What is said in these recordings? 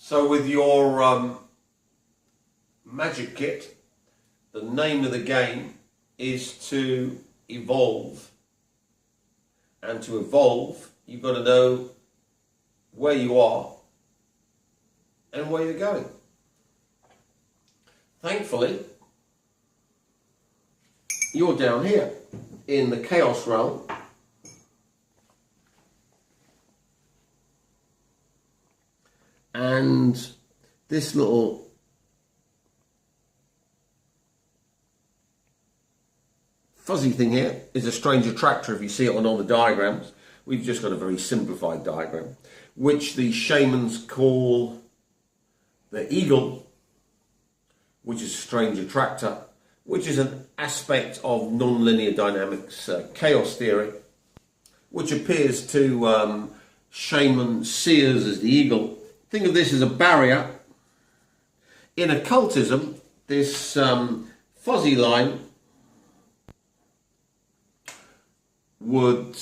So with your magic kit, the name of the game is to evolve. And to evolve, you've got to know where you are and where you're going. Thankfully, you're down here in the chaos realm. And this little fuzzy thing here is a strange attractor if you see it on all the diagrams. We've just got a very simplified diagram, which the shamans call the eagle, which is a strange attractor, which is an aspect of non-linear dynamics chaos theory, which appears to shaman seers as the eagle. Think of this as a barrier. In occultism, this fuzzy line would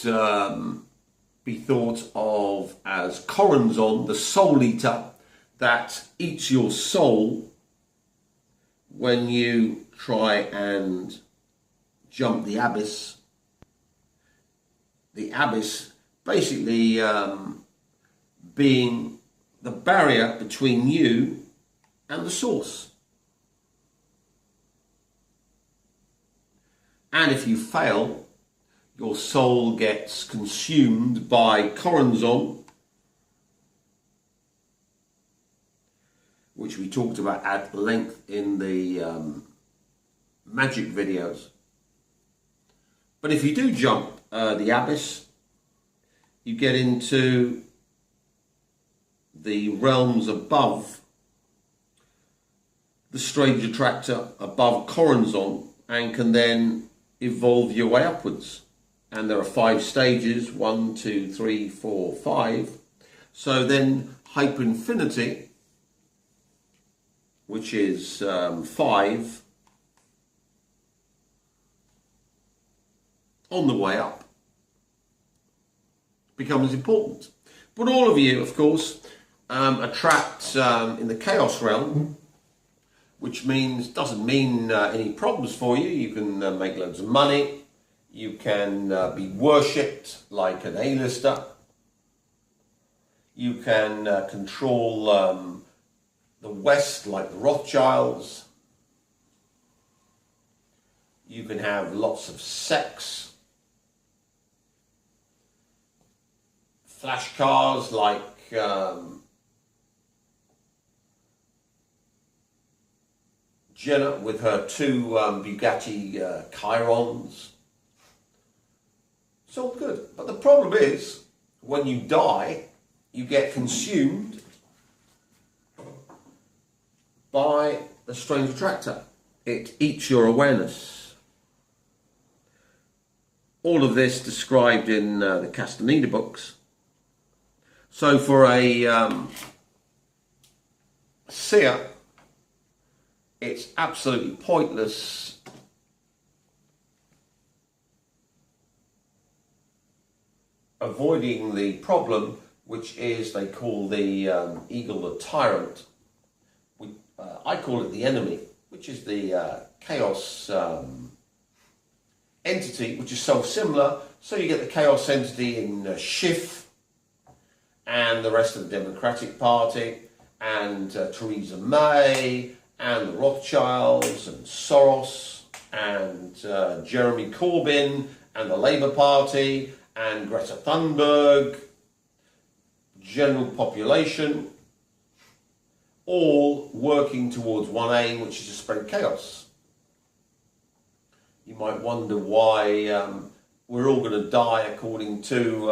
be thought of as Corazon, the soul eater that eats your soul when you try and jump the abyss. The abyss basically being the barrier between you and the source. And if you fail, your soul gets consumed by Corazon, which we talked about at length in the magic videos. But if you do jump the abyss, you get into the realms above the strange attractor, above Corazon, and can then evolve your way upwards. And there are 5 stages, 1, 2, 3, 4, 5. So then hyperinfinity, which is 5, on the way up, becomes important. But all of you, of course, are trapped in the chaos realm, which doesn't mean any problems for you. You can make loads of money. You can be worshipped like an A-lister. You can control the West like the Rothschilds. You can have lots of sex. Flash cars like Jenna with her 2 Bugatti Chirons. It's all good. But the problem is, when you die, you get consumed by the strange attractor. It eats your awareness. All of this described in the Castaneda books. So for a seer, it's absolutely pointless avoiding the problem, which is they call the eagle the tyrant. I call it the enemy, which is the chaos entity, which is so similar. So you get the chaos entity in Schiff and the rest of the Democratic Party and Theresa May and the Rothschilds and Soros and Jeremy Corbyn and the Labour Party and Greta Thunberg, general population, all working towards one aim, which is to spread chaos. You might wonder why we're all going to die, according to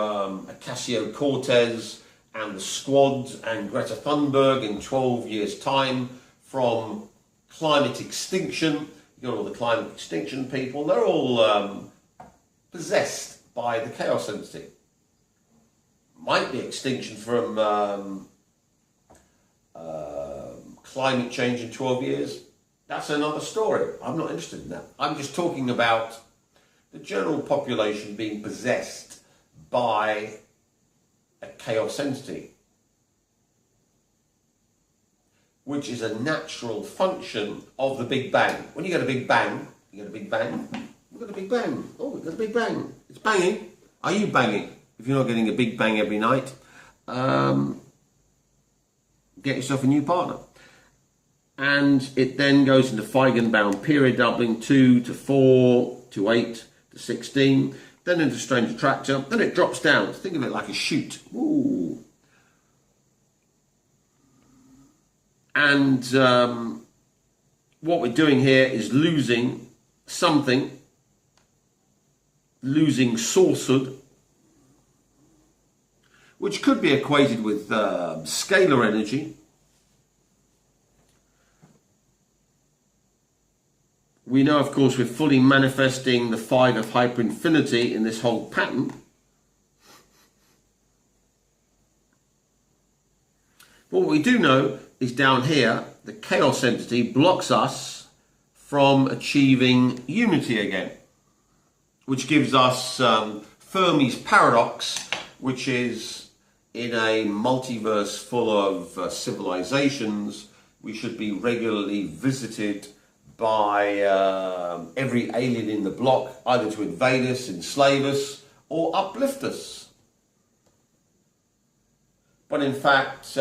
Ocasio-Cortez and the Squad and Greta Thunberg in 12 years' time, from climate extinction. You got all the climate extinction people, they're all possessed by the chaos entity. Might be extinction from climate change in 12 years. That's another story. I'm not interested in that. I'm just talking about the general population being possessed by a chaos entity. which is a natural function of the Big Bang. When you get a Big Bang, you get a Big Bang, we've got a Big Bang. Oh, we've got a Big Bang. It's banging. Are you banging? If you're not getting a Big Bang every night, get yourself a new partner. And it then goes into Feigenbaum period doubling, 2 to 4 to 8 to 16, then into strange attractor, then it drops down. Think of it like a chute. Ooh. And what we're doing here is losing something, losing sourcehood, which could be equated with scalar energy. We know, of course, we're fully manifesting the 5 of hyperinfinity in this whole pattern. But what we do know is down here, the chaos entity blocks us from achieving unity again, which gives us Fermi's paradox, which is in a multiverse full of civilizations, we should be regularly visited by every alien in the block, either to invade us, enslave us, or uplift us. But in fact,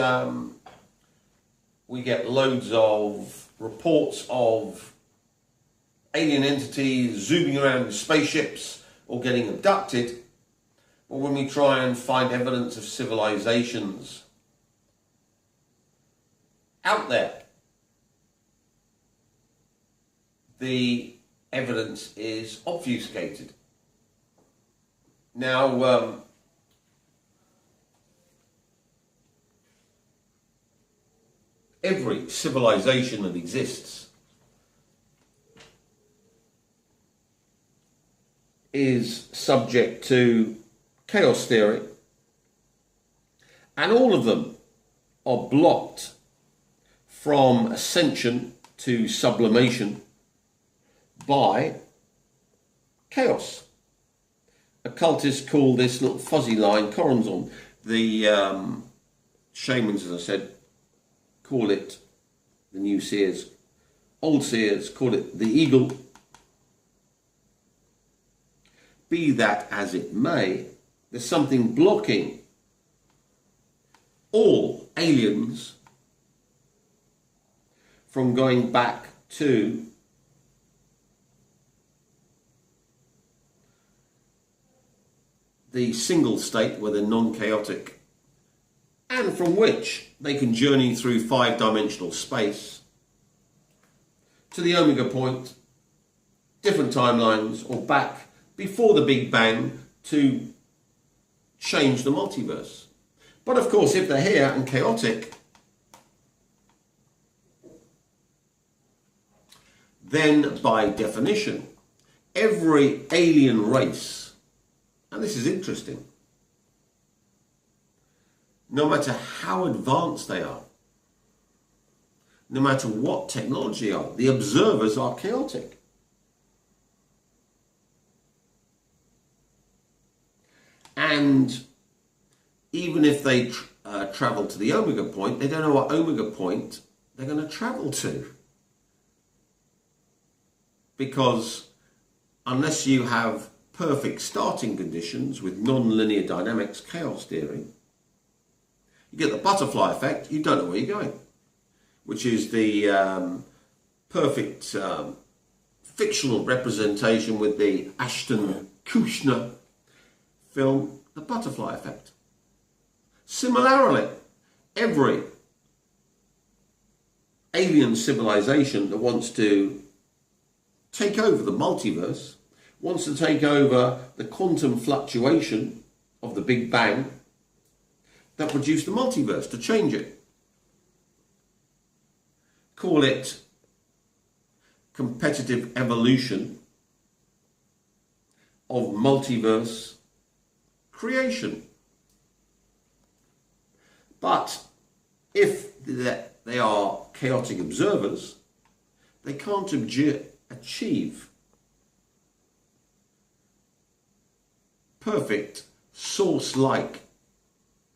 we get loads of reports of alien entities zooming around in spaceships or getting abducted. But when we try and find evidence of civilizations out there, the evidence is obfuscated. Now, every civilization that exists is subject to chaos theory, and all of them are blocked from ascension to sublimation by chaos. Occultists call this little fuzzy line coronzon. The shamans, as I said, call it the new seers. Old seers call it the eagle. Be that as it may, there's something blocking all aliens from going back to the single state where they're non-chaotic, and from which they can journey through 5-dimensional space to the omega point, different timelines, or back before the Big Bang to change the multiverse. But of course, if they're here and chaotic, then by definition, every alien race, and this is interesting, no matter how advanced they are, no matter what technology they are, the observers are chaotic. And even if they travel to the omega point, they don't know what omega point they're going to travel to. Because unless you have perfect starting conditions with non-linear dynamics, chaos theory, you get the butterfly effect, you don't know where you're going, which is the perfect fictional representation with the Ashton Kutcher film, The Butterfly Effect. Similarly, every alien civilization that wants to take over the multiverse, wants to take over the quantum fluctuation of the Big Bang that produced the multiverse, to change it. Call it competitive evolution of multiverse creation. But if they are chaotic observers, they can't achieve perfect source-like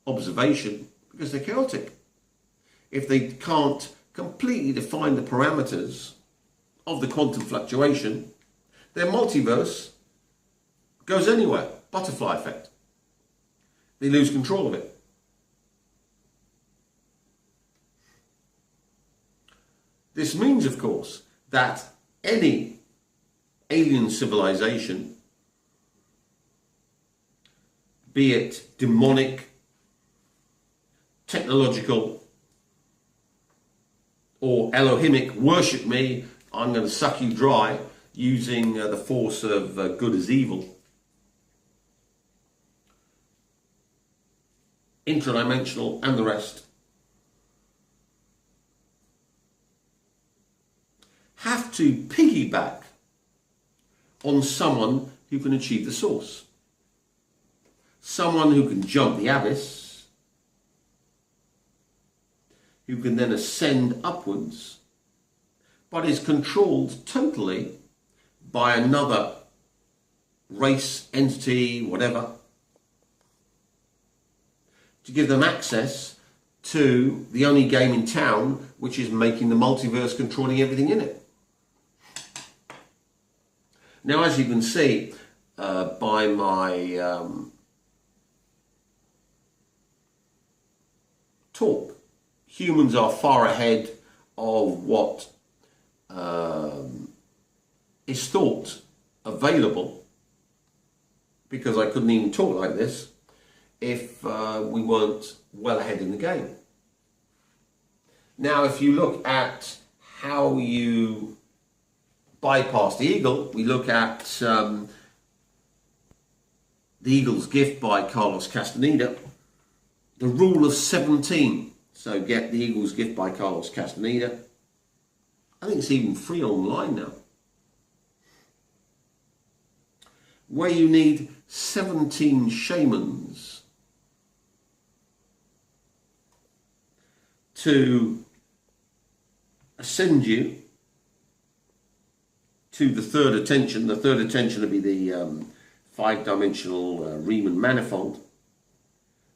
observation because they're chaotic. If they can't completely define the parameters of the quantum fluctuation, their multiverse goes anywhere. Butterfly effect. They lose control of it. This means, of course, that any alien civilization, be it demonic, technological, or Elohimic, worship me, I'm going to suck you dry, using the force of good as evil, interdimensional and the rest, have to piggyback on someone who can achieve the source. Someone who can jump the abyss, who can then ascend upwards, but is controlled totally by another race, entity, whatever, to give them access to the only game in town, which is making the multiverse, controlling everything in it. Now, as you can see by my talk, humans are far ahead of what is thought available, because I couldn't even talk like this if we weren't well ahead in the game. Now, if you look at how you bypass the eagle, we look at The Eagle's Gift by Carlos Castaneda, the rule of 17. So get The Eagle's Gift by Carlos Castaneda. I think it's even free online now, where you need 17 shamans to ascend you to the third attention. The third attention will be the five-dimensional Riemann manifold.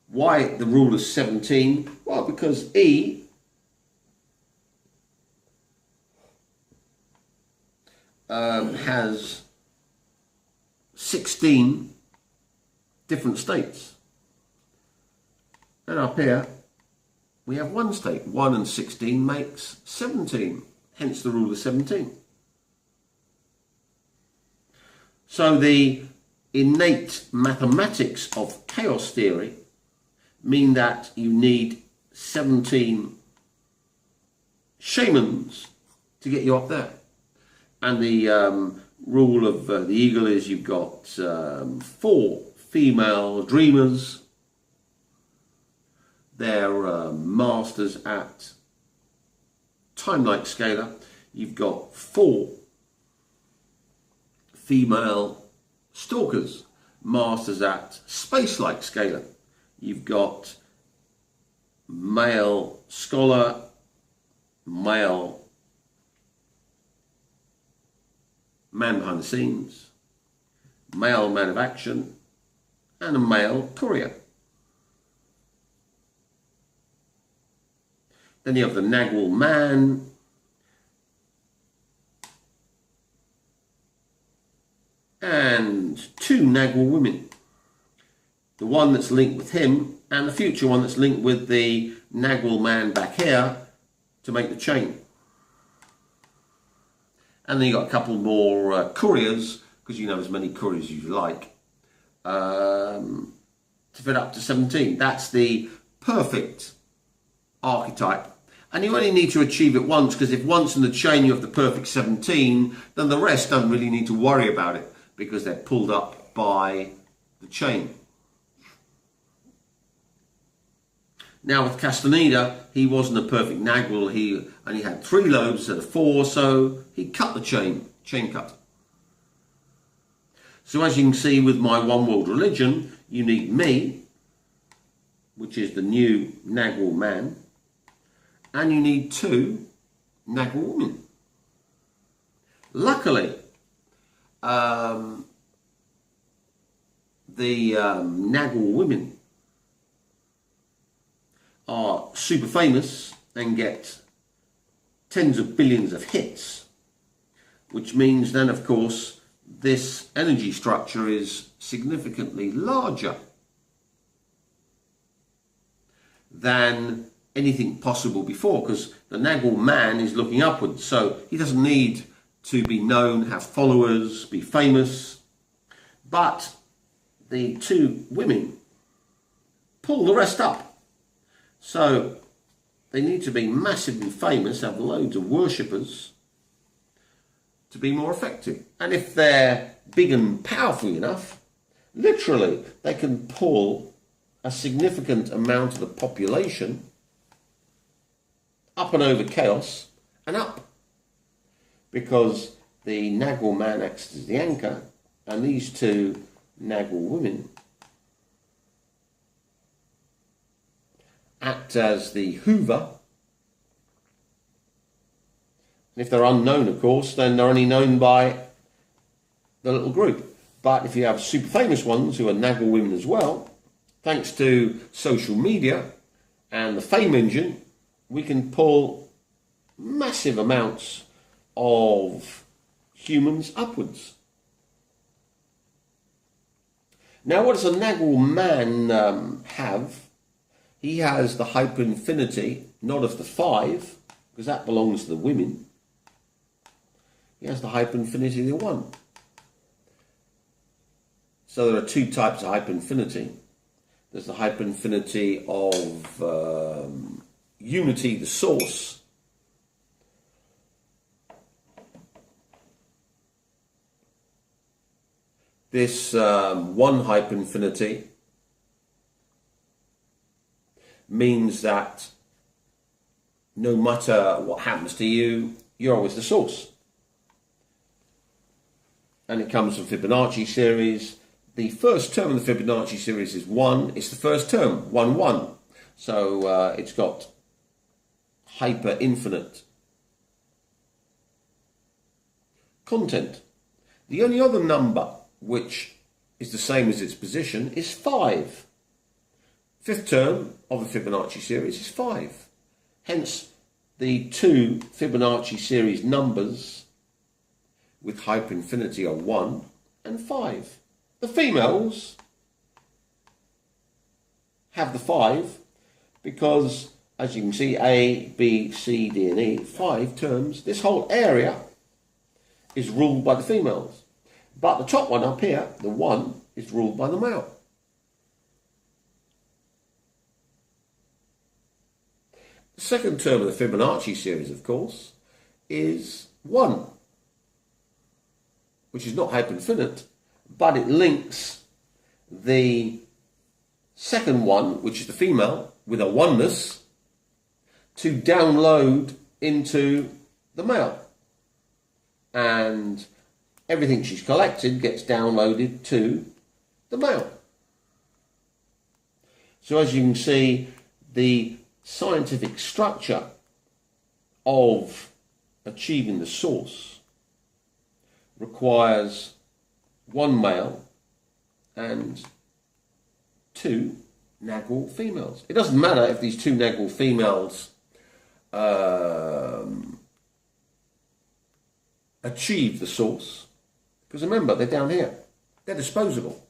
Why the rule of 17? Well, because E has 16 different states. And up here, we have one state. 1 and 16 makes 17, hence the rule of 17. So the innate mathematics of chaos theory mean that you need 17 shamans to get you up there. And the rule of the eagle is you've got 4 female dreamers. They're masters at time-like scalar. You've got 4 female stalkers, masters at space-like scalar. You've got male scholar, male man behind the scenes, male man of action, and a male courier. Then you have the Nagwal man, and 2 Nagwal women. The one that's linked with him, and the future one that's linked with the Nagwal man back here to make the chain. And then you've got a couple more couriers, because you can have as many couriers as you like, to fit up to 17. That's the perfect archetype. And you only need to achieve it once, because if once in the chain you have the perfect 17, then the rest don't really need to worry about it, because they're pulled up by the chain. Now with Castaneda, he wasn't a perfect Nagwal. He only had 3 lobes instead of 4, so he cut the chain cut. So as you can see with my one world religion, you need me, which is the new Nagwal man, and you need 2 Nagwal women. Luckily, the Nagwal women are super famous and get tens of billions of hits, which means then, of course, this energy structure is significantly larger than anything possible before, because the Nagel man is looking upwards, so he doesn't need to be known, have followers, be famous. But the two women pull the rest up. So they need to be massively famous, have loads of worshippers to be more effective. And if they're big and powerful enough, literally they can pull a significant amount of the population up and over chaos and up, because the Nagel man acts as the anchor and these two Nagel women act as the hoover. And if they're unknown, of course, then they're only known by the little group. But if you have super famous ones who are Nagel women as well, thanks to social media and the fame engine, we can pull massive amounts of humans upwards. Now, what does a Nagel man have? He has the hyperinfinity, not of the 5, because that belongs to the women. He has the hyperinfinity of the 1. So there are two types of hyperinfinity. There's the hyperinfinity of unity, the source. This one hyperinfinity means that no matter what happens to you, you're always the source. And it comes from Fibonacci series. The first term of the Fibonacci series is 1. It's the first term, 1, 1. So it's got hyper infinite content. The only other number which is the same as its position is 5. Fifth term of the Fibonacci series is 5. Hence, the two Fibonacci series numbers with hyperinfinity are 1 and 5. The females have the 5 because, as you can see, A, B, C, D and E, 5 terms. This whole area is ruled by the females. But the top one up here, the 1, is ruled by the male. The second term of the Fibonacci series, of course, is 1, which is not hyperinfinite, but it links the second one, which is the female, with a oneness, to download into the male. And everything she's collected gets downloaded to the male. So as you can see, the scientific structure of achieving the source requires 1 male and 2 Nagel females. It doesn't matter if these 2 Nagel females achieve the source, because remember, they're down here. They're disposable.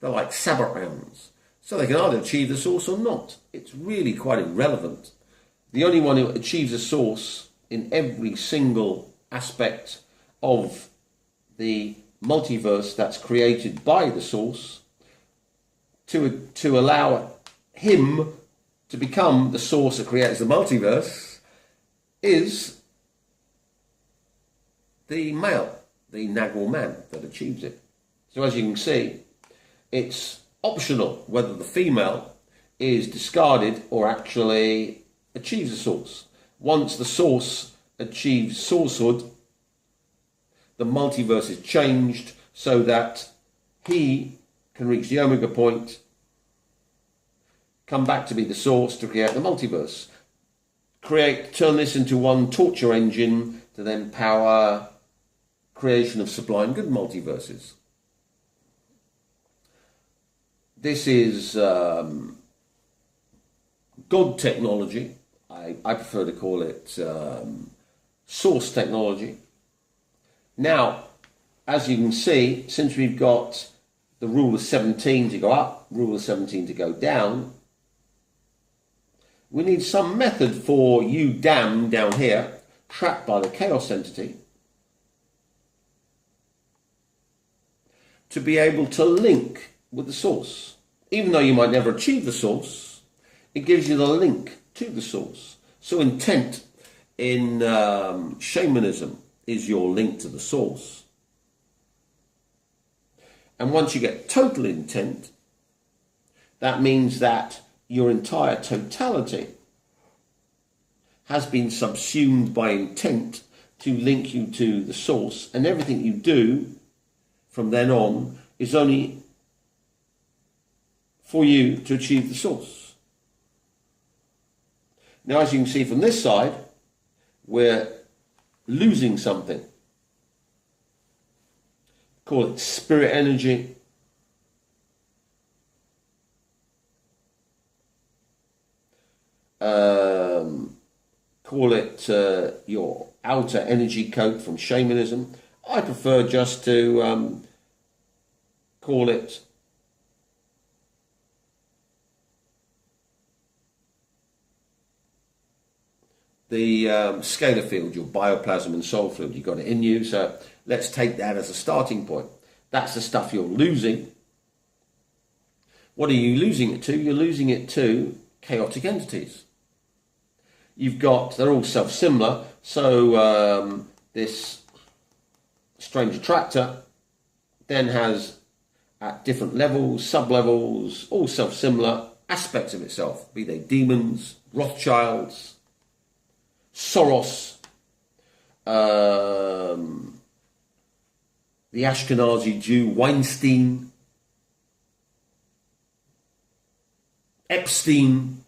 They're like sabot rounds. So they can either achieve the source or not. It's really quite irrelevant. The only one who achieves a source in every single aspect of the multiverse that's created by the source, to allow him to become the source that creates the multiverse, is the male, the Nagel man that achieves it. So as you can see, it's optional whether the female is discarded or actually achieves the source. Once the source achieves sourcehood, the multiverse is changed so that he can reach the omega point, come back to be the source to create the multiverse. Turn this into one torture engine to then power creation of sublime good multiverses. This is God technology. I I prefer to call it source technology. Now, as you can see, since we've got the rule of 17 to go up, rule of 17 to go down, we need some method for you down here, trapped by the chaos entity, to be able to link with the source. Even though you might never achieve the source, it gives you the link to the source. So intent in shamanism is your link to the source. And once you get total intent, that means that your entire totality has been subsumed by intent to link you to the source, and everything you do from then on is only for you to achieve the source. Now, as you can see from this side, we're losing something. Call it spirit energy. Call it your outer energy code from shamanism. I prefer just to call it the scalar field, your bioplasm and soul field. You've got it in you, so let's take that as a starting point. That's the stuff you're losing. What are you losing it to? You're losing it to chaotic entities. You've got, they're all self-similar, so this strange attractor then has, at different levels, sub-levels, all self-similar aspects of itself, be they demons, Rothschilds, Soros, the Ashkenazi Jew, Weinstein, Epstein,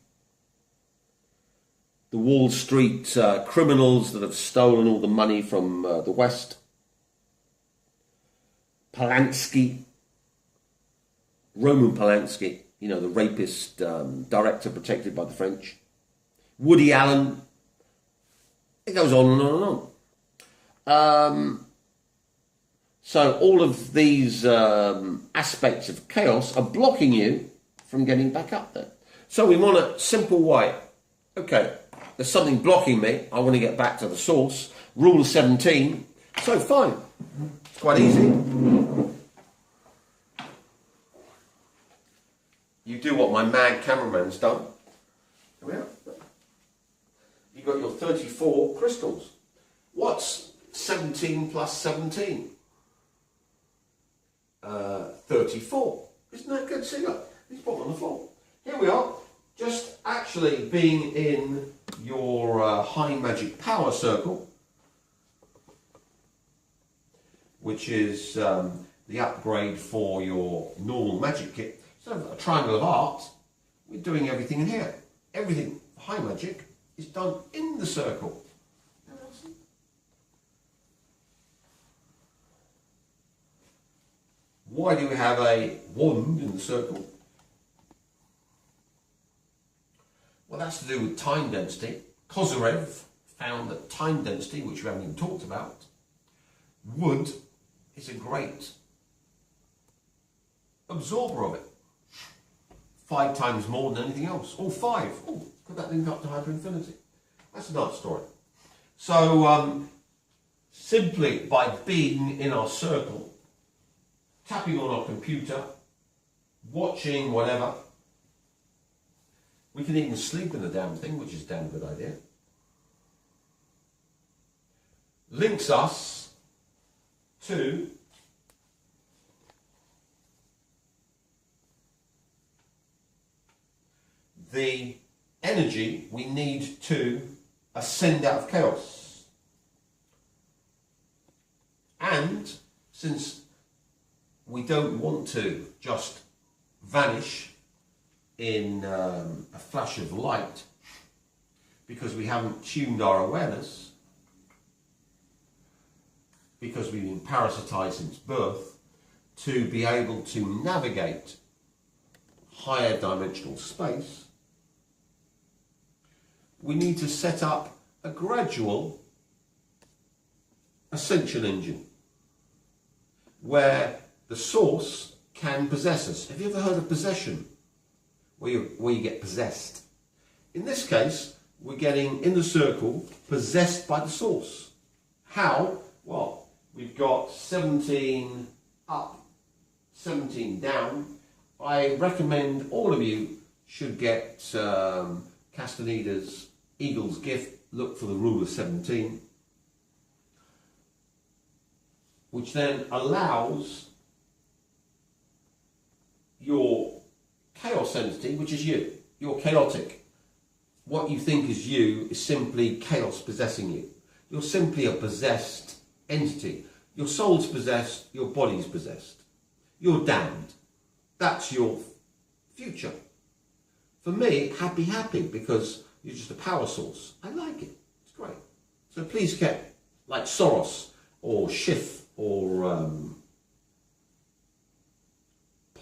the Wall Street criminals that have stolen all the money from the West, Polanski, Roman Polanski, you know, the rapist director protected by the French, Woody Allen. It goes on and on and on. So all of these aspects of chaos are blocking you from getting back up there. So we want a simple way. Okay, there's something blocking me. I want to get back to the source. Rule 17. So fine. It's quite easy. You do what my mad cameraman's done. Here we are. You've got your 34 crystals. What's 17 plus 17? 34. Isn't that good? See, look, he's put on the floor. Here we are, just actually being in your high magic power circle, which is the upgrade for your normal magic kit. So a triangle of art, we're doing everything in here. Everything high magic is done in the circle. Why do we have a wand in the circle? Well, that's to do with time density. Kozyrev found that time density, which we haven't even talked about, wood is a great absorber of it. 5 times more than anything else. Or 5. Oh, could that link up to hyperinfinity? That's another story. So, simply by being in our circle, tapping on our computer, watching whatever, we can even sleep in the damn thing, which is a damn good idea, links us to the energy we need to ascend out of chaos. And since we don't want to just vanish in a flash of light because we haven't tuned our awareness, because we've been parasitized since birth, to be able to navigate higher dimensional space, we need to set up a gradual ascension engine where the source can possess us. Have you ever heard of possession? Where you get possessed. In this case, we're getting in the circle possessed by the source. How? Well, we've got 17 up, 17 down. I recommend all of you should get Castaneda's Eagle's Gift. Look for the rule of 17, which then allows your chaos entity, which is you. You're chaotic. What you think is you is simply chaos possessing you. You're simply a possessed entity. Your soul's possessed, your body's possessed. You're damned. That's your future. For me, happy, because you're just a power source. I like it. It's great. So please get like Soros or Schiff or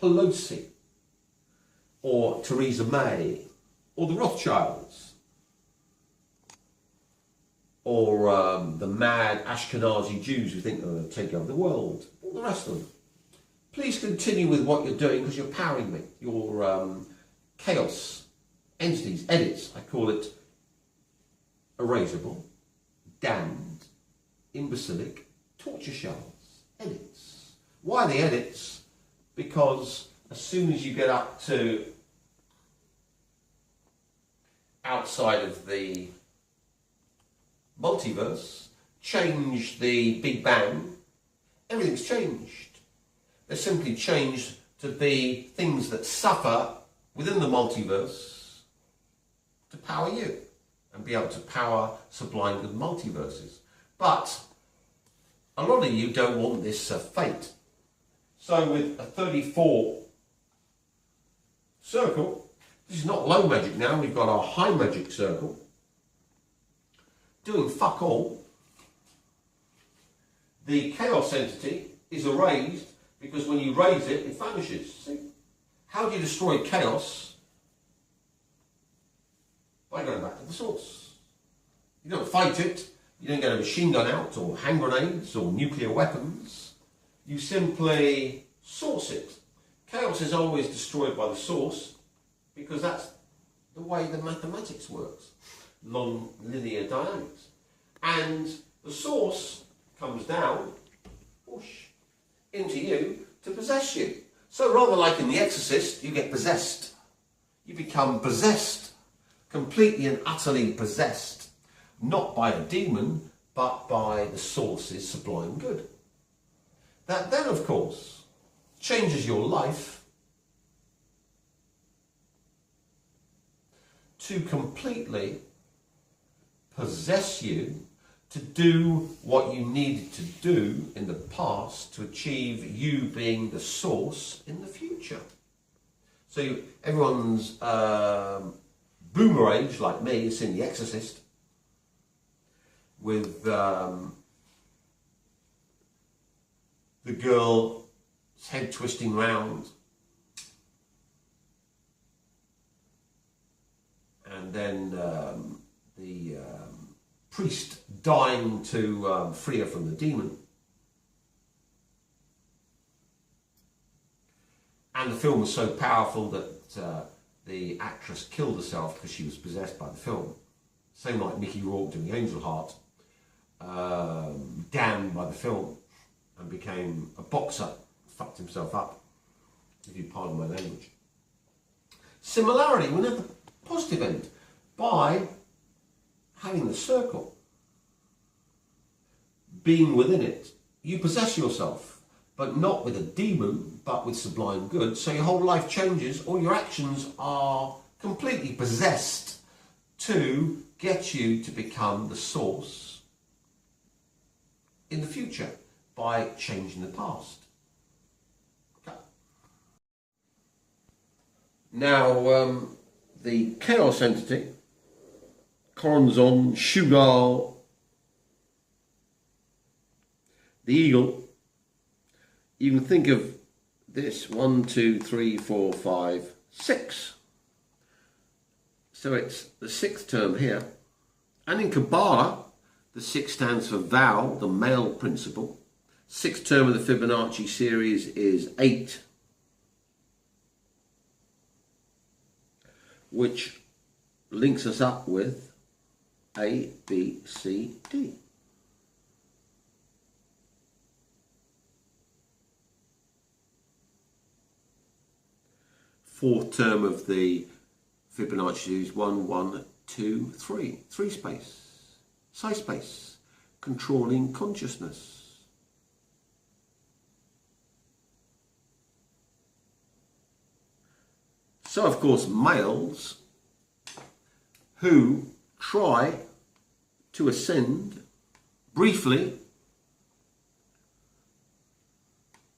Pelosi or Theresa May or the Rothschilds or the mad Ashkenazi Jews who think they're going to take over the world, all the rest of them. Please continue with what you're doing because you're powering me. Your chaos entities, edits, I call it erasable, damned, imbecilic, torture shells, edits. Why the edits? Because as soon as you get up to outside of the multiverse, change the Big Bang, everything's changed. They're simply changed to be things that suffer within the multiverse to power you and be able to power sublime good multiverses. But a lot of you don't want this fate. So with a 34 circle, this is not low magic now, we've got our high magic circle, doing fuck all. The chaos entity is erased because when you raise it, it vanishes. See? How do you destroy chaos? By going back to the source. You don't fight it, you don't get a machine gun out or hand grenades or nuclear weapons. You simply source it. Chaos is always destroyed by the source because that's the way the mathematics works. Non-linear dynamics. And the source comes down, whoosh, into you to possess you. So rather like in The Exorcist, you get possessed. You become possessed, completely and utterly possessed, not by a demon, but by the source's sublime good. That then, of course, changes your life to completely possess you to do what you needed to do in the past to achieve you being the source in the future. So everyone's boomer age, like me, has seen The Exorcist with the girl's head twisting round and then the priest dying to free her from the demon. And the film was so powerful that the actress killed herself because she was possessed by the film. Same like Mickey Rourke doing Angel Heart, damned by the film and became a boxer, fucked himself up, if you pardon my language. Similarly, we have the positive end by having the circle, being within it. You possess yourself, but not with a demon, but with sublime good. So your whole life changes. All your actions are completely possessed to get you to become the source in the future by changing the past. Okay. Now, the chaos entity, Coronzon, Shugal, the eagle, you can think of this 1, 2, 3, 4, 5, 6 So it's the sixth term here. And in Kabbalah, the 6 stands for Val, the male principle. Sixth term of the Fibonacci series is 8, which links us up with A, B, C, D. Fourth term of the Fibonacci series, 1, 1, 2, 3. 3 space, psi space, controlling consciousness. So, of course, males who try to ascend briefly,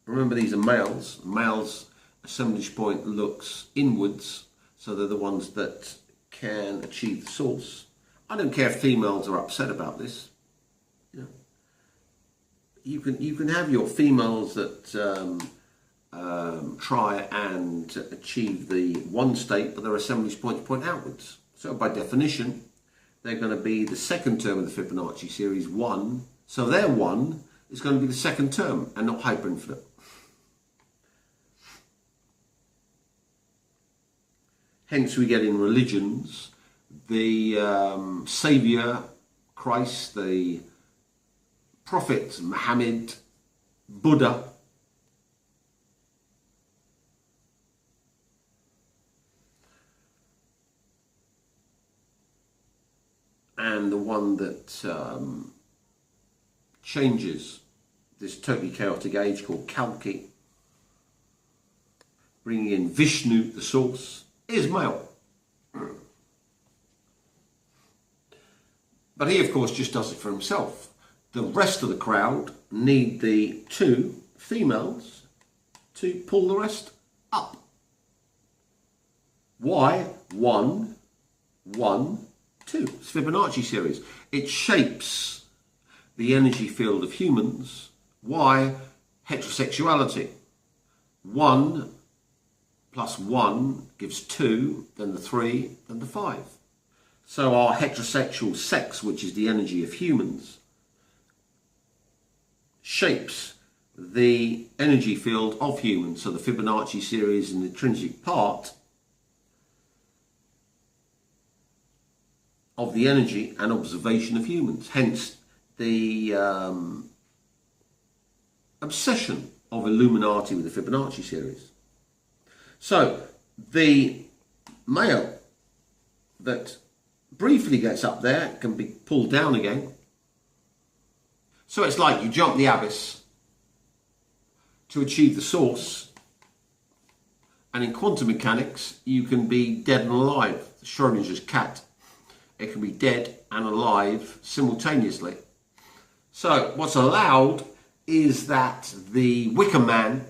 remember these are males, males' assemblage point looks inwards, so they're the ones that can achieve the source. I don't care if females are upset about this. You can have your females that try and achieve the one state, but their assemblage points point outwards. So by definition, they're going to be the second term of the Fibonacci series, 1. So their 1 is going to be the second term and not hyperinfinite. Hence we get in religions the Saviour, Christ, the Prophet, Muhammad, Buddha, and the one that changes this totally chaotic age called Kalki, bringing in Vishnu, the source, is male. But he, of course, just does it for himself. The rest of the crowd need the 2 females to pull the rest up. Why? 1, 1, 2. It's Fibonacci series. It shapes the energy field of humans. Why? Heterosexuality. 1 plus 1 gives 2, then the 3, then the 5. So our heterosexual sex, which is the energy of humans, shapes the energy field of humans. So the Fibonacci series is an intrinsic part of the energy and observation of humans. Hence the obsession of Illuminati with the Fibonacci series. So the male that briefly gets up there can be pulled down again. So it's like you jump the abyss to achieve the source, and in quantum mechanics you can be dead and alive. Schrodinger's cat. It can be dead and alive simultaneously. So what's allowed is that the Wicker Man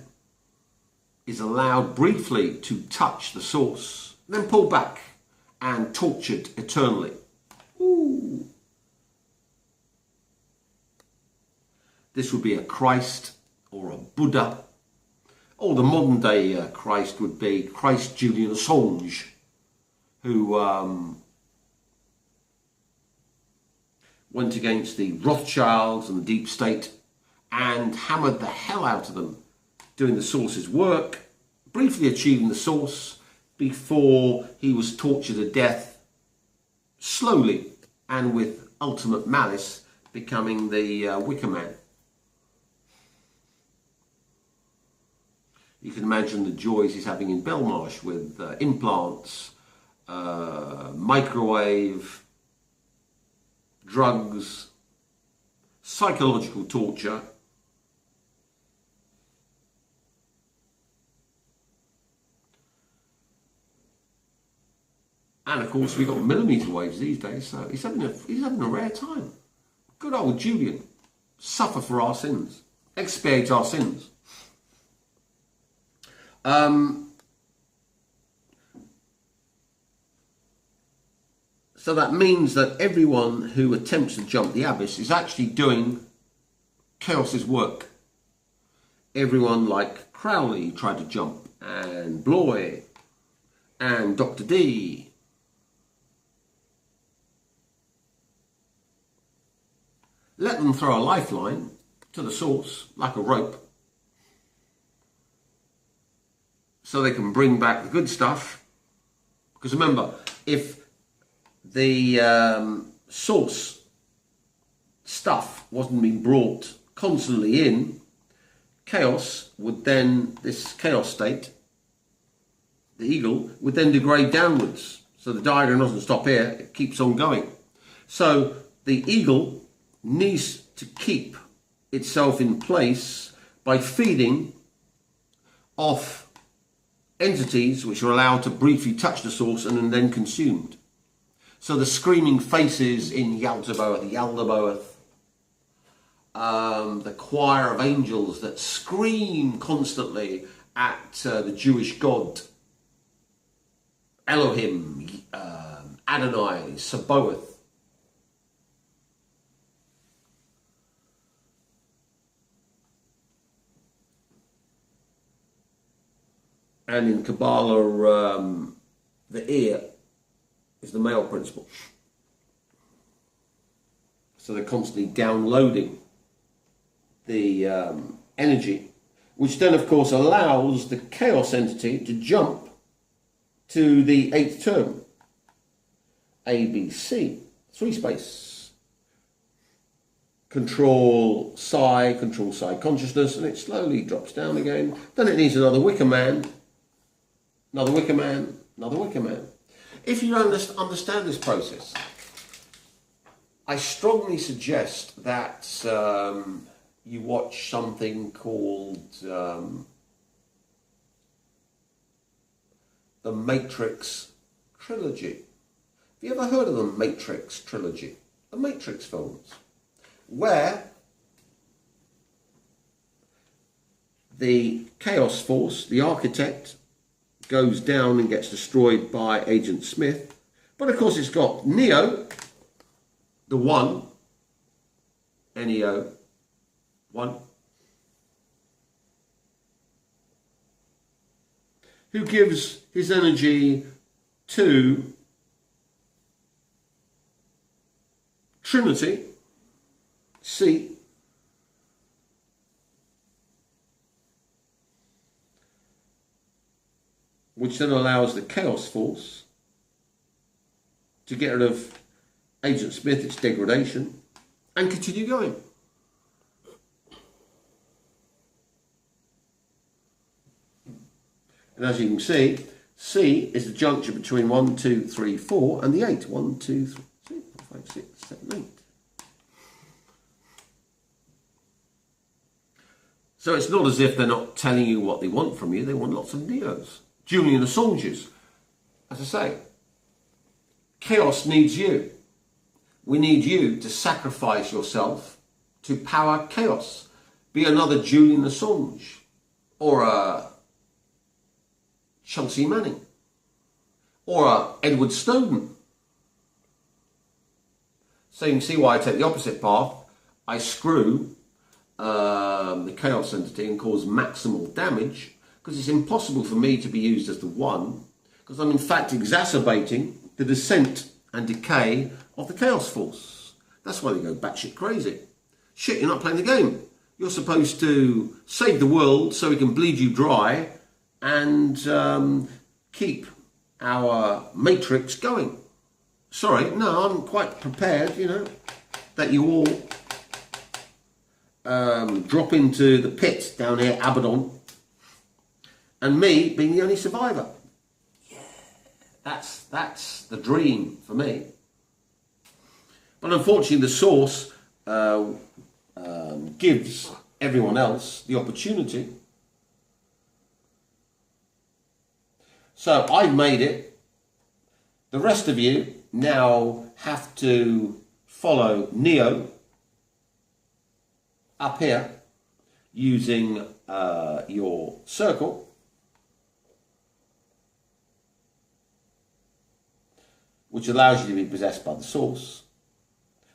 is allowed briefly to touch the source, then pull back and tortured eternally. Ooh. This would be a Christ or a Buddha, or the modern day Christ would be Christ Julian Assange, who went against the Rothschilds and the deep state and hammered the hell out of them, doing the source's work, briefly achieving the source before he was tortured to death, slowly and with ultimate malice, becoming the Wicker Man. You can imagine the joys he's having in Belmarsh with implants, microwave, drugs, psychological torture. And of course we've got millimetre waves these days, so he's having a rare time. Good old Julian. Suffer for our sins. Expiate our sins. So that means that everyone who attempts to jump the abyss is actually doing Chaos's work. Everyone like Crowley tried to jump, and Bloy, and Dr. D, let them throw a lifeline to the source, like a rope, so they can bring back the good stuff. Because remember, if the source stuff wasn't being brought constantly in, chaos would then, this chaos state, the eagle, would then degrade downwards. So the diagram doesn't stop here, it keeps on going. So the eagle needs to keep itself in place by feeding off entities which are allowed to briefly touch the source and are then consumed. So the screaming faces in Yaldabaoth, the choir of angels that scream constantly at the Jewish God, Elohim, Adonai, Sabaoth. And in Kabbalah, the ear is the male principle. So they're constantly downloading the energy, which then of course allows the chaos entity to jump to the 8th term, ABC, 3 space. Control psi consciousness, and it slowly drops down again. Then it needs another wicker man, another wicker man, another wicker man. If you don't understand this process, I strongly suggest that you watch something called The Matrix Trilogy. Have you ever heard of the Matrix Trilogy? The Matrix films, where the Chaos Force, the architect, goes down and gets destroyed by Agent Smith. But of course it's got Neo, the One, Neo, One, who gives his energy to Trinity, C, which then allows the Chaos Force to get rid of Agent Smith, its degradation, and continue going. And as you can see, C is the junction between 1, 2, 3, 4 and the 8. 1, 2, 3, 4, 5, 6, 7, 8. So it's not as if they're not telling you what they want from you. They want lots of Neos. Julian Assanges. As I say, chaos needs you. We need you to sacrifice yourself to power chaos. Be another Julian Assange or a Chelsea Manning or a Edward Snowden. So you can see why I take the opposite path. I screw the chaos entity and cause maximal damage, because it's impossible for me to be used as the One, because I'm in fact exacerbating the descent and decay of the Chaos Force. That's why they go batshit crazy. Shit, you're not playing the game. You're supposed to save the world so we can bleed you dry and keep our matrix going. Sorry, no, I'm quite prepared, you know, that you all drop into the pit down here, Abaddon, and me being the only survivor. Yeah, that's the dream for me. But unfortunately, the source gives everyone else the opportunity. So I've made it. The rest of you now have to follow Neo up here using your circle, which allows you to be possessed by the source.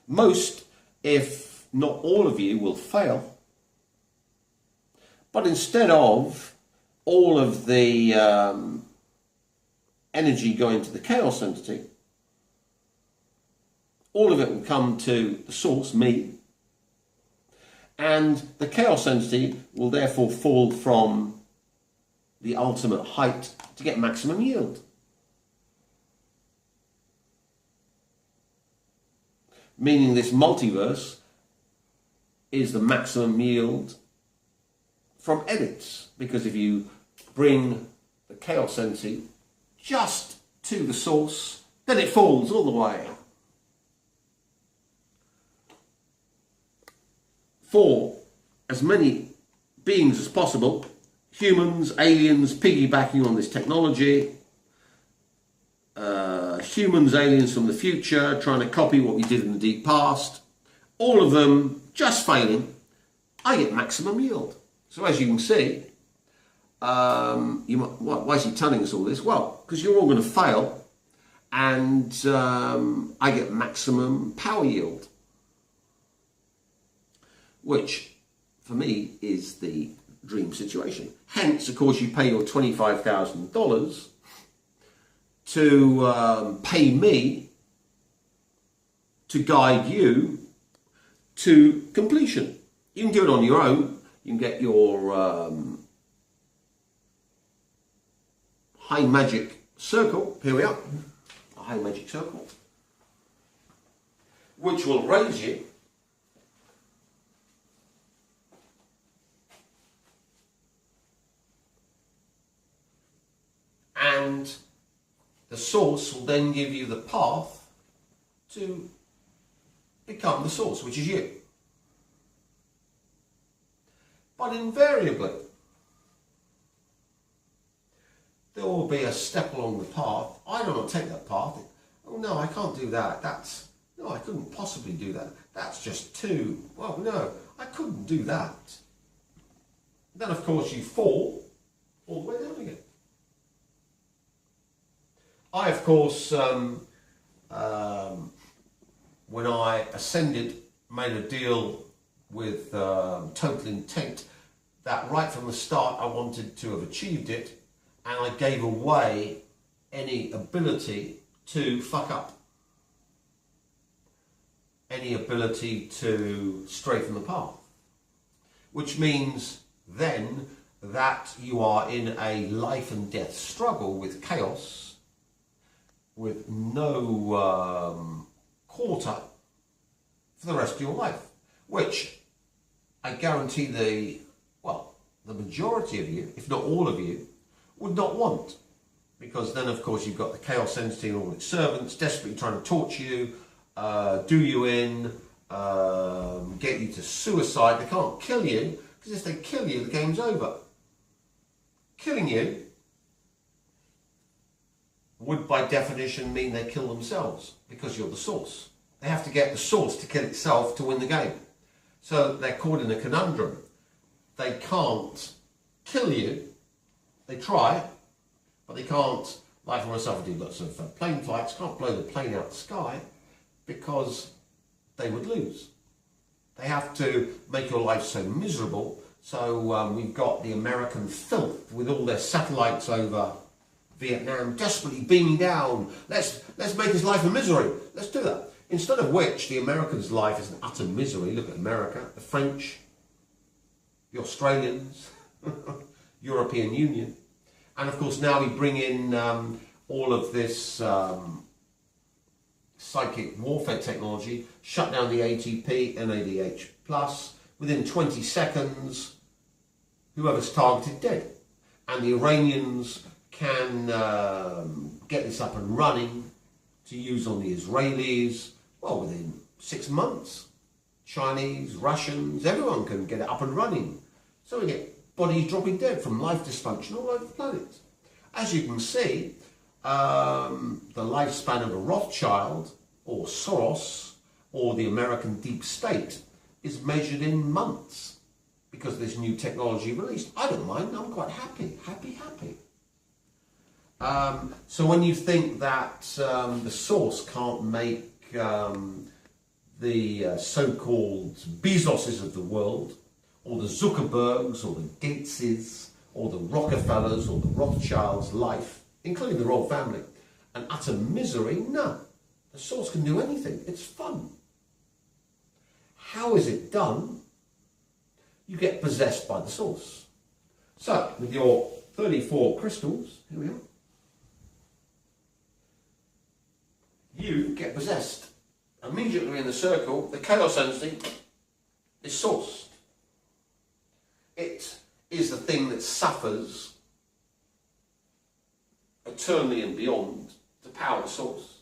Most, if not all of you, will fail. But instead of all of the energy going to the chaos entity, all of it will come to the source, me, And the chaos entity will therefore fall from the ultimate height to get maximum yield. Meaning this multiverse is the maximum yield from edits. Because if you bring the chaos entity just to the source, then it falls all the way. For as many beings as possible, humans, aliens, piggybacking on this technology, humans, aliens from the future, trying to copy what we did in the deep past, all of them just failing, I get maximum yield. So as you can see, why is he telling us all this? Well, because you're all going to fail, and I get maximum power yield, which for me is the dream situation. Hence, of course, you pay your $25,000 to pay me to guide you to completion. You can do it on your own. You can get your high magic circle. Here we are, a high magic circle, which will raise you and the source will then give you the path to become the source, which is you. But invariably, there will be a step along the path. I don't want to take that path. Oh no, I can't do that. No, I couldn't possibly do that. That's just too, well, no, I couldn't do that. Then of course you fall all the way down again. I, of course, when I ascended, made a deal with Total Intent that right from the start I wanted to have achieved it, and I gave away any ability to fuck up, any ability to straighten the path, which means then that you are in a life and death struggle with chaos, with no quarter for the rest of your life, which I guarantee the majority of you, if not all of you, would not want. Because then of course you've got the chaos entity and all its servants desperately trying to torture you, do you in, get you to suicide. They can't kill you, because if they kill you, the game's over. Killing you would by definition mean they kill themselves, because you're the source. They have to get the source to kill itself to win the game. So they're caught in a conundrum. They can't kill you. They try, but they can't, like for myself, I do lots of plane flights, can't blow the plane out the sky because they would lose. They have to make your life so miserable. So we've got the American filth with all their satellites over Vietnam desperately beaming down. Let's make his life a misery. Let's do that. Instead of which, the Americans' life is an utter misery. Look at America, the French, the Australians, European Union. And of course now we bring in all of this psychic warfare technology, shut down the ATP, NADH+, within 20 seconds, whoever's targeted dead. And the Iranians can get this up and running to use on the Israelis, well, within 6 months. Chinese, Russians, everyone can get it up and running. So we get bodies dropping dead from life dysfunction all over the planet. As you can see, the lifespan of a Rothschild or Soros or the American deep state is measured in months because of this new technology released. I don't mind, I'm quite happy. So when you think that the source can't make the so-called Bezoses of the world, or the Zuckerbergs, or the Gateses, or the Rockefellers, or the Rothschilds' life, including the royal family, an utter misery, no. The source can do anything. It's fun. How is it done? you get possessed by the source. So, with your 34 crystals, here we are, you get possessed. Immediately in the circle, the chaos energy is sourced. It is the thing that suffers eternally and beyond to power the source.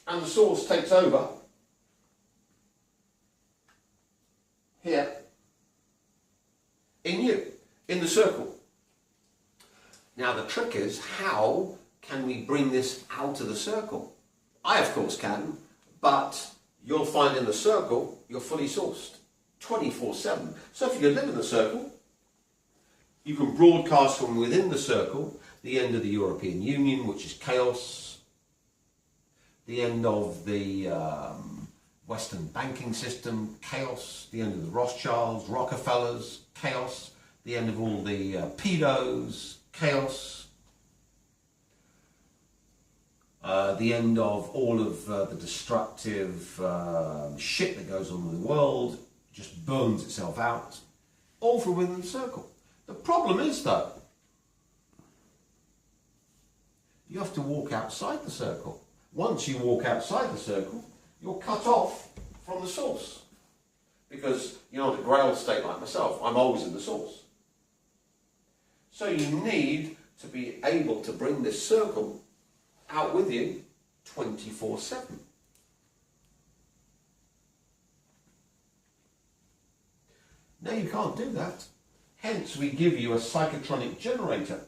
And the source takes over here in you, in the circle. Now the trick is, how can we bring this out of the circle? I of course can, but you'll find in the circle you're fully sourced 24/7. So if you live in the circle, you can broadcast from within the circle the end of the European Union, which is chaos, the end of the Western banking system, chaos, the end of the Rothschilds, Rockefellers, chaos, the end of all the pedos, chaos, the end of all of the destructive shit that goes on in the world, just burns itself out, all from within the circle. The problem is though, you have to walk outside the circle. Once you walk outside the circle, you're cut off from the source. Because you're not a grail state like myself, I'm always in the source. So you need to be able to bring this circle out with you 24/7. Now you can't do that. Hence we give you a psychotronic generator.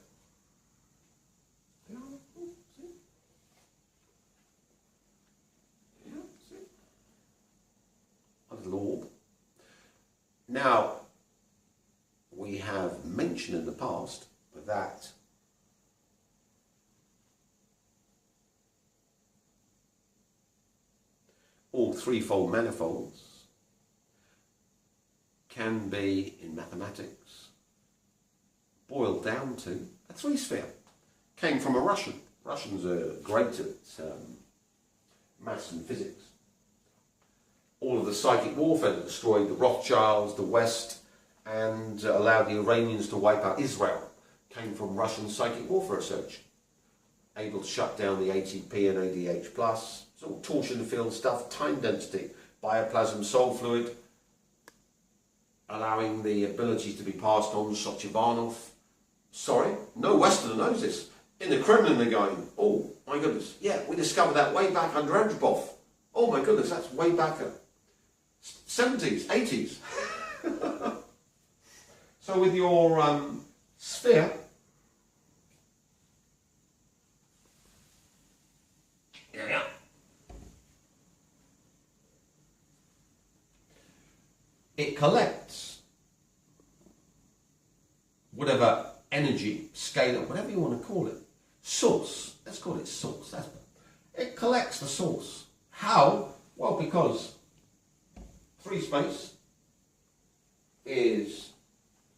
A little orb. Now, we have mentioned in the past that all threefold manifolds can be, in mathematics, boiled down to a three-sphere. Came from a Russian. Russians are great at maths and physics. All of the psychic warfare that destroyed the Rothschilds, the West, and allowed the Iranians to wipe out Israel came from Russian psychic warfare research. Able to shut down the ATP and ADH+, it's all torsion field stuff, time density, bioplasm, soul fluid, allowing the ability to be passed on to Sochibanov. Sorry, no Westerner knows this. In the Kremlin they're going, oh my goodness, yeah, we discovered that way back under Andropov. Oh my goodness, that's way back at 70s, 80s. So with your sphere, yeah, it collects whatever energy, scalar, whatever you want to call it, source, let's call it source, that's it. It collects the source. How? Well, because free space is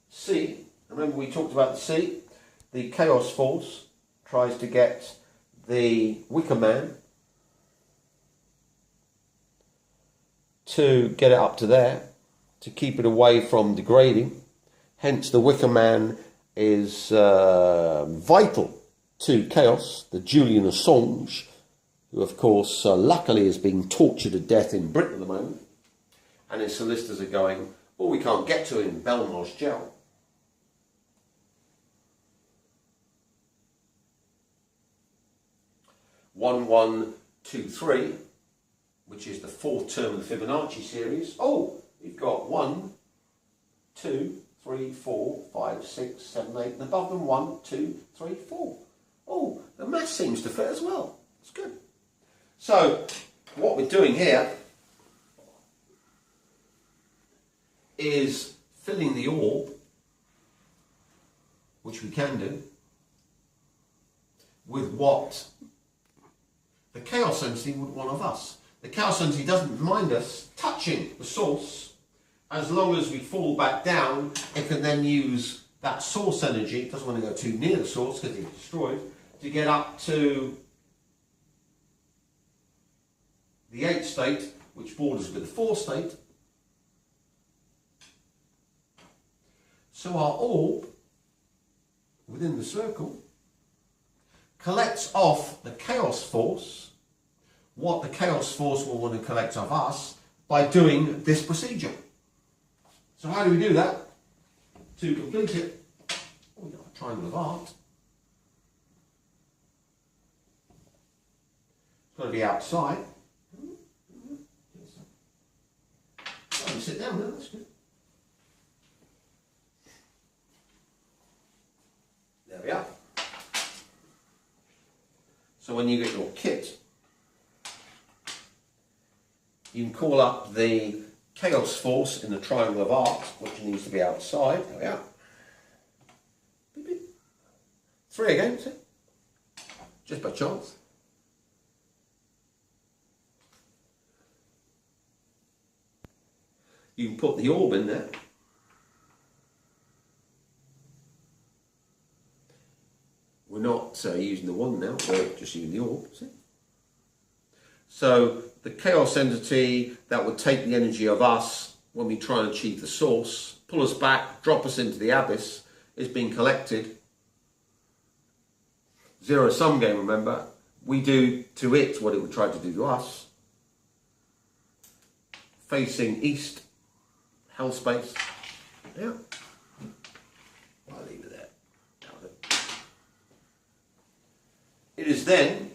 C. Remember we talked about the C? The chaos force tries to get the Wicker Man to get it up to there, to keep it away from degrading. Hence the Wicker Man is vital to chaos. The Julian Assange, who of course luckily is being tortured to death in Britain at the moment, and his solicitors are going, oh, we can't get to him, Belmarsh jail. One, 1, 2, 3, which is the fourth term of the Fibonacci series. Oh, you've got 1, 2, 3, 4, 5, 6, 7, 8, and above them 1, 2, 3, 4. Oh, the math seems to fit as well. It's good. So, what we're doing here is filling the orb, which we can do, with what the chaos entity would want of us. The chaos entity doesn't mind us touching the source. As long as we fall back down, it can then use that source energy, it doesn't want to go too near the source because it's destroyed, to get up to the 8th state, which borders with the 4th state, So our orb within the circle collects off the chaos force what the chaos force will want to collect off us by doing this procedure. So how do we do that? To complete it, we've got a triangle of art. It's got to be outside. Oh, you sit down there, that's good. There we are. So when you get your kit, you can call up the chaos force in the triangle of art, which needs to be outside. There we are. Beep, beep. 3 again, see? Just by chance. You can put the orb in there. We're not using the 1 now, we're just using the orb, see? So the chaos entity that would take the energy of us when we try and achieve the source, pull us back, drop us into the abyss, is being collected. Zero-sum game, remember. We do to it what it would try to do to us. Facing east, hell space. Yeah. I'll leave it there. It is then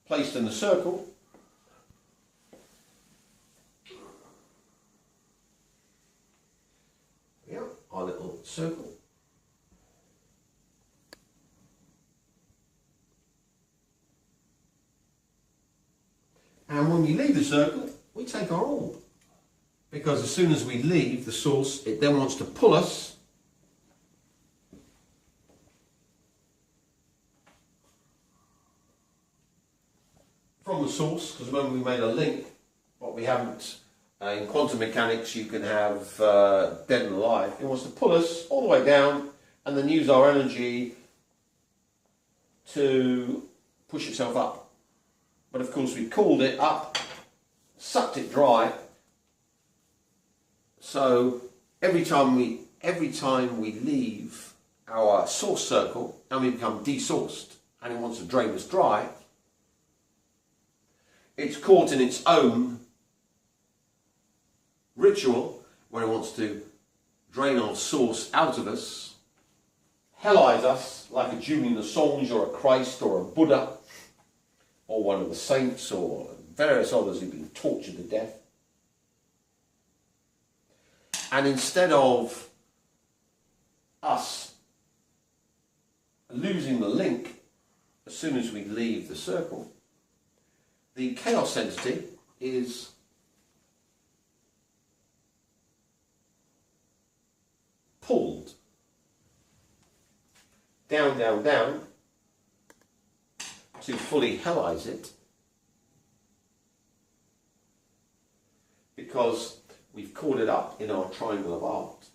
placed in the circle. Yeah, our little circle. And when we leave the circle, we take our orb. Because as soon as we leave the source, it then wants to pull us from the source, because remember we made a link, but we haven't, in quantum mechanics you can have dead and alive. It wants to pull us all the way down and then use our energy to push itself up. But of course we cooled it up, sucked it dry, so every time we leave our source circle and we become desourced and it wants to drain us dry, it's caught in its own ritual where it wants to drain our source out of us, hellize us like a Julian Assange or a Christ or a Buddha or one of the saints or various others who've been tortured to death. And instead of us losing the link as soon as we leave the circle, the chaos entity is pulled down, down, down to fully hellize it, because we've caught it up in our triangle of art.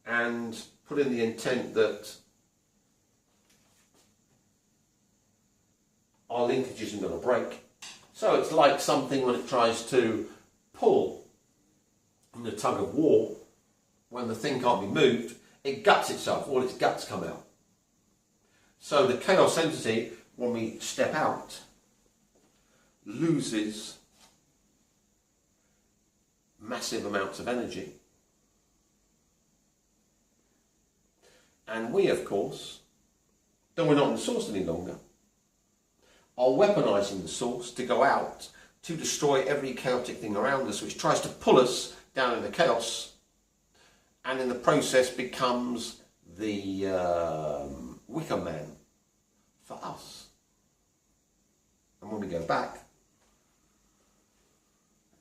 And put in the intent that our linkage isn't going to break. So it's like something when it tries to pull in the tug of war, when the thing can't be moved, it guts itself, all its guts come out. So the chaos entity, when we step out, loses massive amounts of energy. And we, of course, though we're not in the source any longer, are weaponizing the source to go out to destroy every chaotic thing around us which tries to pull us down in the chaos, and in the process becomes the wicker man for us. And when we go back,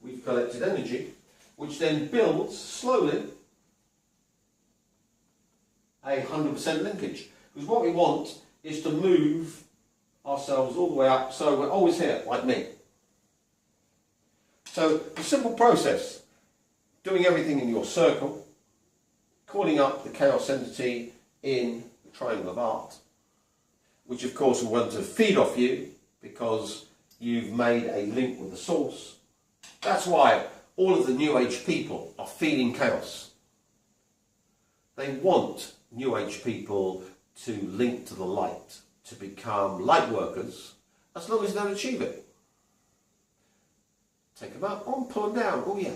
we've collected energy which then builds slowly a 100% linkage. Because what we want is to move ourselves all the way up so we're always here, like me. So a simple process, doing everything in your circle, calling up the chaos entity in the triangle of art, which of course will want to feed off you because you've made a link with the source, That's why all of the New Age people are feeding chaos. They want New Age people to link to the light, to become light workers, as long as they don't achieve it. Take them up, oh, pull them down, oh yeah.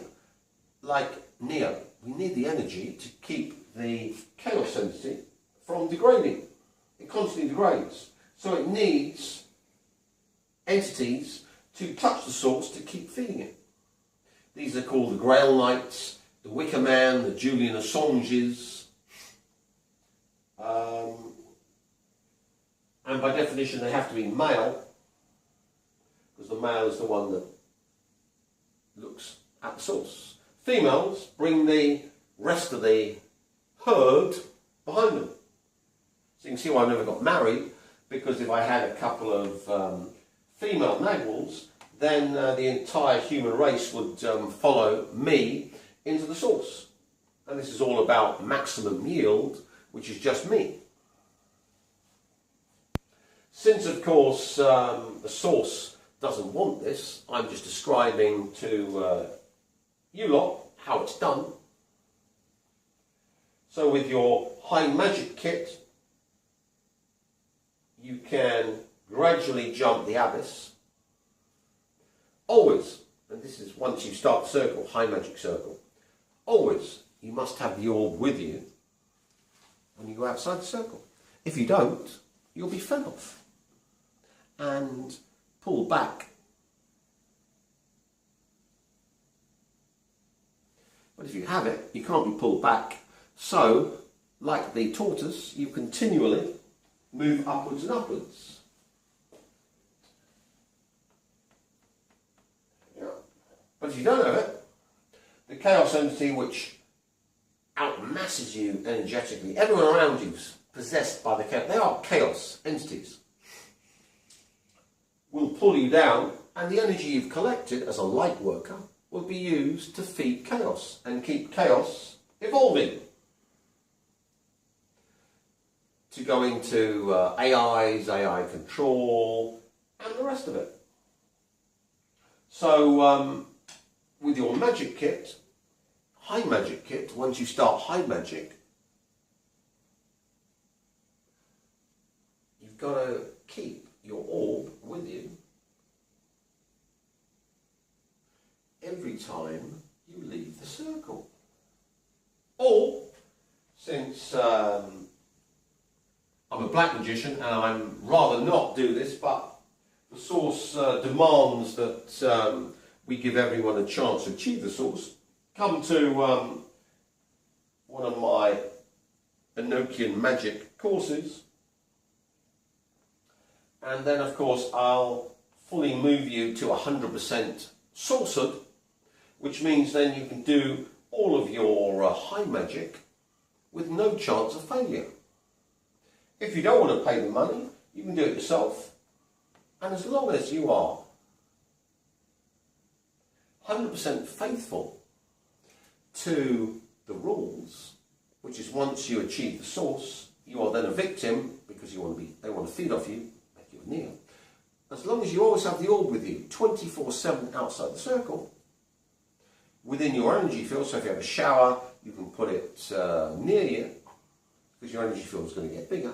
Like Neo, we need the energy to keep the chaos entity from degrading. It constantly degrades. So it needs entities to touch the source to keep feeding it. These are called the Grail Knights, the Wicker Man, the Julian Assanges. And by definition they have to be male, because the male is the one that looks at the source. Females bring the rest of the herd behind them. So you can see why I never got married, because if I had a couple of female nagwals, then the entire human race would follow me into the source. And this is all about maximum yield, which is just me. Since, of course, the source doesn't want this, I'm just describing to you lot how it's done. So with your high magic kit, you can gradually jump the abyss. Always, and this is once you start the circle, high magic circle, always you must have the orb with you when you go outside the circle. If you don't, you'll be fed off and pulled back. But if you have it, you can't be pulled back. So, like the tortoise, you continually move upwards and upwards. Yeah. But if you don't have it, the chaos entity which outmasses you energetically, everyone around you is possessed by the chaos. They are chaos entities. Will pull you down, and the energy you've collected as a light worker will be used to feed chaos and keep chaos evolving. To go into AIs, AI control, and the rest of it. So, with your magic kit, high magic kit, once you start high magic, you've got to keep your orb with you every time you leave the circle. Or, since I'm a black magician and I'm rather not do this, but the source demands that we give everyone a chance to achieve the source, come to one of my Enochian magic courses, and then of course I'll fully move you to 100% sourcehood, which means then you can do all of your high magic with no chance of failure. If you don't want to pay the money, you can do it yourself, and as long as you are 100% faithful to the rules, which is once you achieve the source, you are then a victim because they want to feed off you, make you a Neo. As long as you always have the orb with you, 24/7 outside the circle, within your energy field. So if you have a shower, you can put it near you, because your energy field is going to get bigger.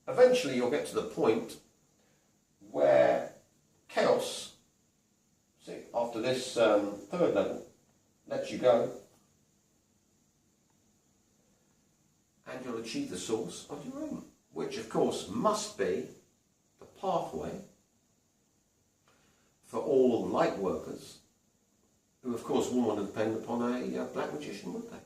Eventually you'll get to the point where chaos, see, after this third level, lets you go, and you'll achieve the source of your own, which of course must be the pathway for all light workers, who of course wouldn't want to depend upon a black magician, would they?